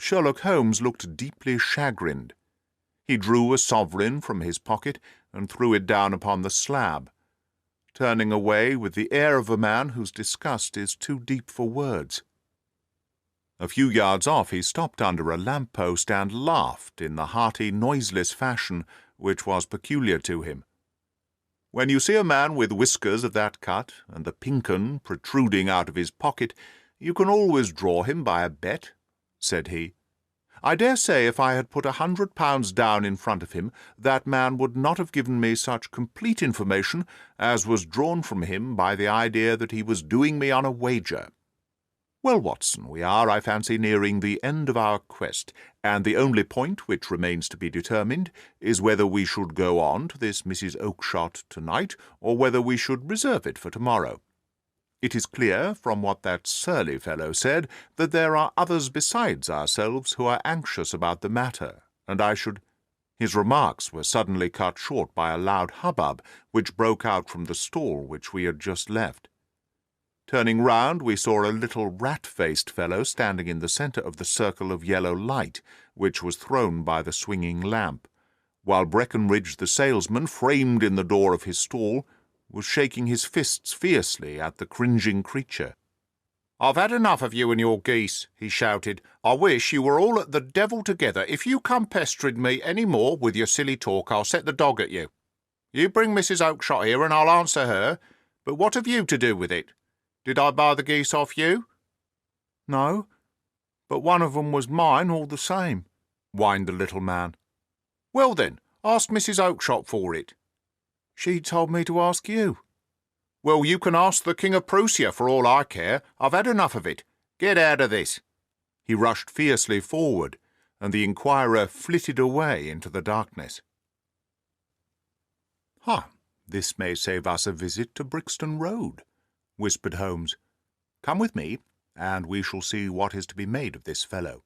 Sherlock Holmes looked deeply chagrined. He drew a sovereign from his pocket and threw it down upon the slab, turning away with the air of a man whose disgust is too deep for words. A few yards off he stopped under a lamp-post and laughed in the hearty, noiseless fashion which was peculiar to him. "When you see a man with whiskers of that cut, and the pink 'un protruding out of his pocket, you can always draw him by a bet," said he. "I dare say if I had put £100 down in front of him, that man would not have given me such complete information as was drawn from him by the idea that he was doing me on a wager. Well, Watson, we are, I fancy, nearing the end of our quest, and the only point which remains to be determined is whether we should go on to this Mrs. Oakshott tonight, or whether we should reserve it for tomorrow. It is clear, from what that surly fellow said, that there are others besides ourselves who are anxious about the matter, and I should—" His remarks were suddenly cut short by a loud hubbub which broke out from the stall which we had just left. Turning round, we saw a little rat-faced fellow standing in the centre of the circle of yellow light which was thrown by the swinging lamp, while Breckenridge the salesman, framed in the door of his stall, was shaking his fists fiercely at the cringing creature. "I've had enough of you and your geese," he shouted. "I wish you were all at the devil together. If you come pestering me any more with your silly talk, I'll set the dog at you. You bring Mrs. Oakshott here and I'll answer her, but what have you to do with it? Did I buy the geese off you?" "No, but one of 'em was mine all the same," whined the little man. "Well then, ask Mrs. Oakshott for it." "She told me to ask you." "Well, you can ask the King of Prussia for all I care. I've had enough of it. Get out of this." He rushed fiercely forward, and the inquirer flitted away into the darkness. This may save us a visit to Brixton Road," whispered Holmes. "Come with me, and we shall see what is to be made of this fellow."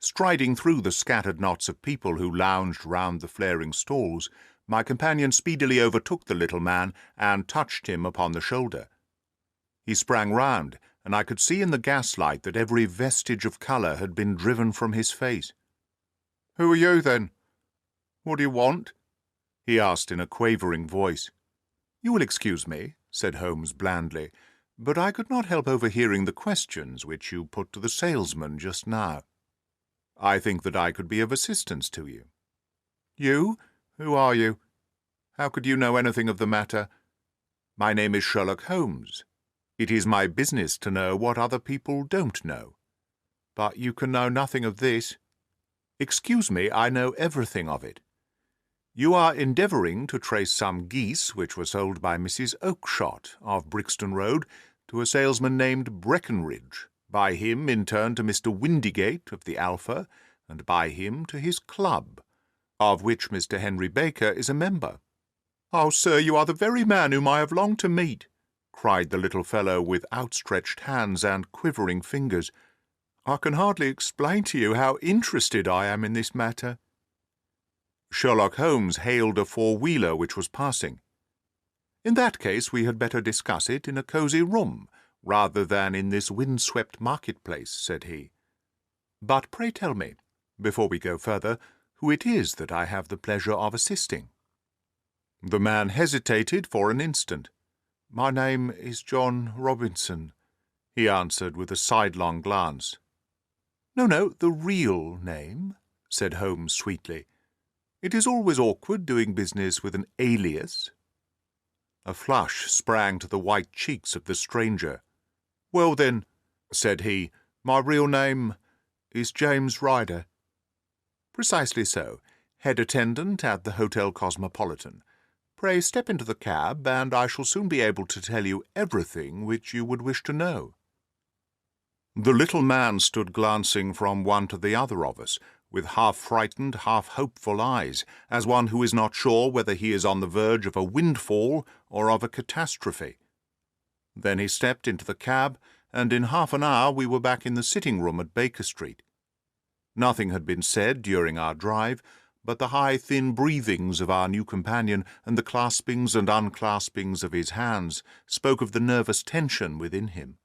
Striding through the scattered knots of people who lounged round the flaring stalls, my companion speedily overtook the little man and touched him upon the shoulder. He sprang round, and I could see in the gaslight that every vestige of colour had been driven from his face. "Who are you, then? What do you want?" he asked in a quavering voice. "You will excuse me," said Holmes blandly, "but I could not help overhearing the questions which you put to the salesman just now. I think that I could be of assistance to you." "You? Who are you? How could you know anything of the matter?" "My name is Sherlock Holmes. It is my business to know what other people don't know." "But you can know nothing of this." "Excuse me, I know everything of it. You are endeavouring to trace some geese which were sold by Mrs. Oakshott of Brixton Road to a salesman named Breckenridge, by him in turn to Mr. Windigate of the Alpha, and by him to his club, of which Mr. Henry Baker is a member." "Oh, sir, you are the very man whom I have longed to meet," cried the little fellow with outstretched hands and quivering fingers. "I can hardly explain to you how interested I am in this matter." Sherlock Holmes hailed a four-wheeler which was passing. "In that case we had better discuss it in a cosy room, rather than in this wind-swept market-place," said he. "But pray tell me, before we go further, who it is that I have the pleasure of assisting." The man hesitated for an instant. "My name is John Robinson," he answered with a sidelong glance. No, the real name," said Holmes sweetly. "It is always awkward doing business with an alias." A flush sprang to the white cheeks of the stranger. "Well, then," said he, "my real name is James Ryder." "Precisely so. Head attendant at the Hotel Cosmopolitan. Pray step into the cab, and I shall soon be able to tell you everything which you would wish to know." The little man stood glancing from one to the other of us, with half-frightened, half-hopeful eyes, as one who is not sure whether he is on the verge of a windfall or of a catastrophe. Then he stepped into the cab, and in half an hour we were back in the sitting-room at Baker Street. Nothing had been said during our drive, but the high, thin breathings of our new companion and the claspings and unclaspings of his hands spoke of the nervous tension within him.